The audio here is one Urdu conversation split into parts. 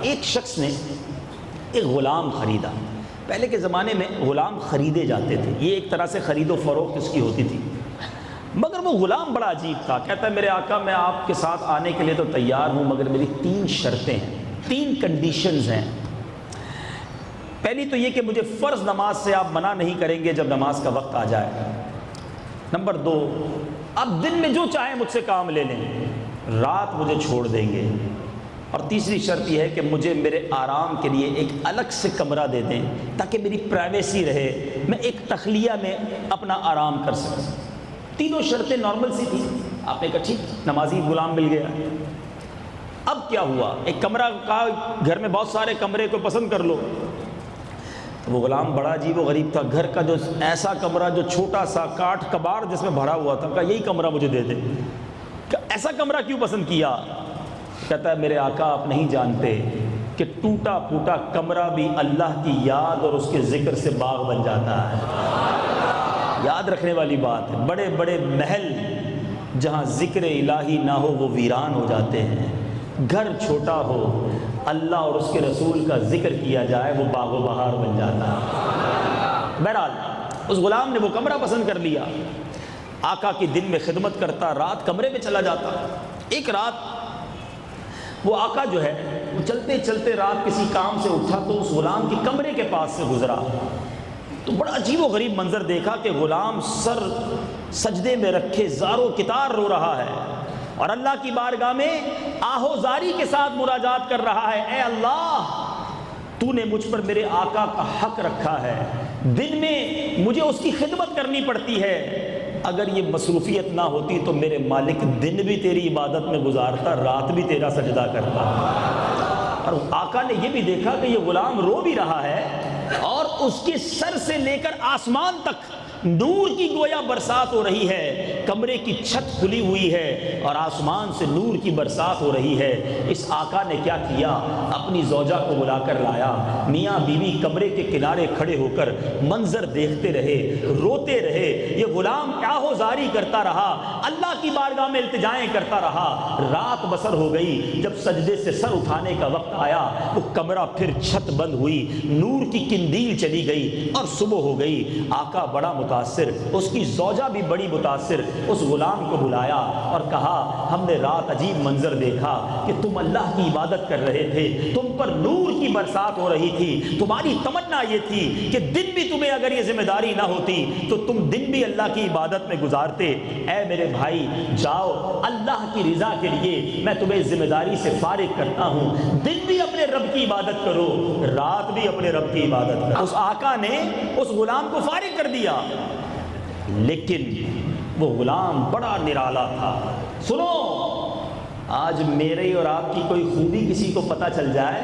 ایک شخص نے ایک غلام خریدا. پہلے کے زمانے میں غلام خریدے جاتے تھے، یہ ایک طرح سے خرید و فروخت اس کی ہوتی تھی. مگر وہ غلام بڑا عجیب تھا. کہتا ہے میرے آقا میں آپ کے ساتھ آنے کے لیے تو تیار ہوں، مگر میری 3 شرطیں ہیں، 3 کنڈیشنز ہیں. پہلی تو یہ کہ مجھے فرض نماز سے آپ منع نہیں کریں گے جب نماز کا وقت آ جائے. نمبر 2، آپ دن میں جو چاہیں مجھ سے کام لے لیں، رات مجھے چھوڑ دیں گے. اور تیسری شرط یہ ہے کہ مجھے میرے آرام کے لیے ایک الگ سے کمرہ دے دیں تاکہ میری پرائیویسی رہے، میں ایک تخلیہ میں اپنا آرام کر سکوں. تینوں شرطیں نارمل سی تھیں. آپ نے کہا ٹھیک، نمازی غلام مل گیا. اب کیا ہوا؟ ایک کمرہ کا گھر میں بہت سارے کمرے کو پسند کر لو. وہ غلام بڑا عجیب و غریب تھا. گھر کا جو ایسا کمرہ جو چھوٹا سا کاٹ کباڑ جس میں بھرا ہوا تھا، کہا یہی کمرہ مجھے دے دے. ایسا کمرہ کیوں پسند کیا؟ کہتا ہے میرے آقا آپ نہیں جانتے کہ ٹوٹا پھوٹا کمرہ بھی اللہ کی یاد اور اس کے ذکر سے باغ بن جاتا ہے. یاد رکھنے والی بات ہے. بڑے بڑے محل جہاں ذکر الہی نہ ہو وہ ویران ہو جاتے ہیں. گھر چھوٹا ہو، اللہ اور اس کے رسول کا ذکر کیا جائے، وہ باغ و بہار بن جاتا ہے. بہرحال اس غلام نے وہ کمرہ پسند کر لیا. آقا کی دن میں خدمت کرتا، رات کمرے میں چلا جاتا. ایک رات وہ آقا جو ہے وہ چلتے چلتے رات کسی کام سے اٹھا تو اس غلام کے کمرے کے پاس سے گزرا تو بڑا عجیب و غریب منظر دیکھا کہ غلام سر سجدے میں رکھے زارو کتار رو رہا ہے اور اللہ کی بارگاہ میں آہو زاری کے ساتھ مناجات کر رہا ہے. اے اللہ، تو نے مجھ پر میرے آقا کا حق رکھا ہے، دن میں مجھے اس کی خدمت کرنی پڑتی ہے. اگر یہ مصروفیت نہ ہوتی تو میرے مالک دن بھی تیری عبادت میں گزارتا، رات بھی تیرا سجدہ کرتا. اور آقا نے یہ بھی دیکھا کہ یہ غلام رو بھی رہا ہے اور اس کے سر سے لے کر آسمان تک نور کی گویا برسات ہو رہی ہے. کمرے کی چھت کھلی ہوئی ہے اور آسمان سے نور کی برسات ہو رہی ہے. اس آقا نے کیا کیا؟ اپنی زوجہ کو بلا کر لایا. میاں بیوی کمرے کے کنارے کھڑے ہو کر منظر دیکھتے رہے، روتے رہے. یہ غلام آہو زاری کرتا رہا، اللہ کی بارگاہ میں التجائیں کرتا رہا. رات بسر ہو گئی. جب سجدے سے سر اٹھانے کا وقت آیا وہ کمرہ پھر چھت بند ہوئی، نور کی قندیل چلی گئی اور صبح ہو گئی. آقا بڑا متاثر، اس کی زوجہ بھی بڑی متاثر. اس غلام کو بلایا اور کہا ہم نے رات عجیب منظر دیکھا کہ تم اللہ کی عبادت کر رہے تھے، تم پر نور کی برسات ہو رہی تھی. تمہاری تمنا یہ تھی کہ دن بھی تمہیں اگر یہ ذمہ داری نہ ہوتی تو تم دن بھی اللہ کی عبادت میں گزارتے. اے میرے بھائی، جاؤ، اللہ کی رضا کے لیے میں تمہیں ذمہ داری سے فارغ کرتا ہوں. دن بھی اپنے رب کی عبادت کرو، رات بھی اپنے رب کی عبادت کرو. اس آقا نے اس غلام کو فارغ کر دیا. لیکن وہ غلام بڑا نرالا تھا. سنو، آج میرے اور آپ کی کوئی خوبی کسی کو پتہ چل جائے،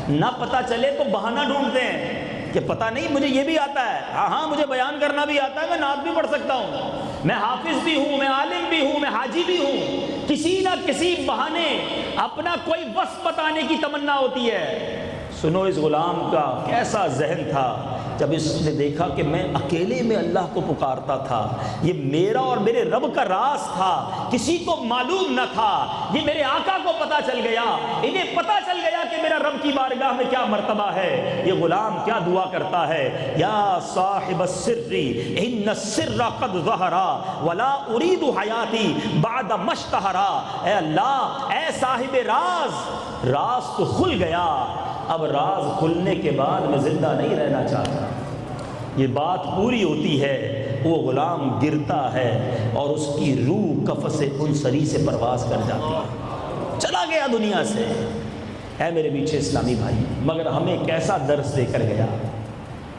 نہ پتہ چلے تو بہانہ ڈھونڈتے ہیں کہ پتہ نہیں مجھے یہ بھی آتا ہے، ہاں مجھے بیان کرنا بھی آتا ہے، میں نعت بھی پڑھ سکتا ہوں، میں حافظ بھی ہوں، میں عالم بھی ہوں، میں حاجی بھی ہوں. کسی نہ کسی بہانے اپنا کوئی وصف بتانے کی تمنا ہوتی ہے. سنو، اس غلام کا کیسا ذہن تھا جب اس نے دیکھا کہ میں اکیلے میں اللہ کو پکارتا تھا، یہ میرا اور میرے رب کا راز تھا، کسی کو معلوم نہ تھا. یہ میرے آقا کو پتہ چل گیا، انہیں پتہ چل گیا کہ میرا رب کی بارگاہ میں کیا مرتبہ ہے. یہ غلام کیا دعا کرتا ہے؟ یا صاحب السر ان السر قد ظہر ولا اريد حیاتی بعد ما اشتہر. اے اللہ، اے صاحب راز، راز تو کھل گیا، اب راز کھلنے کے بعد میں زندہ نہیں رہنا چاہتا. یہ بات پوری ہوتی ہے، وہ غلام گرتا ہے اور اس کی روح قفس انصری سے پرواز کر جاتی ہے، چلا گیا دنیا سے. اے میرے میٹھے اسلامی بھائی، مگر ہمیں کیسا درس دے کر گیا.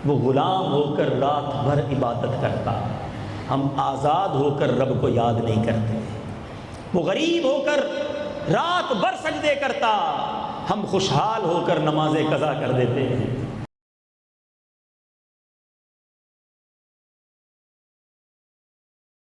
وہ غلام ہو کر رات بھر عبادت کرتا، ہم آزاد ہو کر رب کو یاد نہیں کرتے. وہ غریب ہو کر رات بھر سجدے کرتا، ہم خوشحال ہو کر نماز قضا کر دیتے ہیں.